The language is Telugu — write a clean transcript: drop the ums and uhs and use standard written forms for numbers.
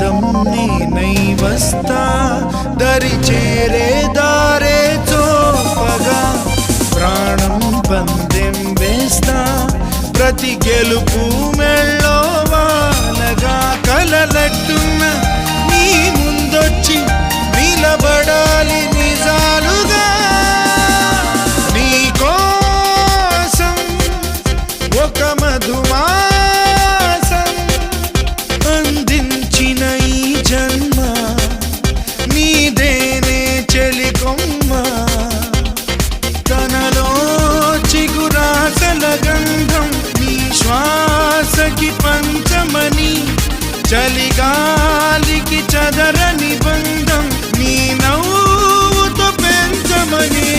పాదం నేనై వస్తా దరి చేరే దారే చూపగా ప్రాణం పందెం వేస్తా ప్రతి గెలుపు మెళ్ళో వాలగా కలలట్టున్న నీ ముందొచ్చి నిలబడాలి నిజాలుగా నీ కోసం ఒక మధుమాసం అందించిన ఈ జన్మ నీదేనే చెలికొమ్మ తనలో చిగురాసల గంధం నీ శ్వాసకి పంచమని చలిగాలికి చదరని బంధం నీ నవ్వుతో పెంచమని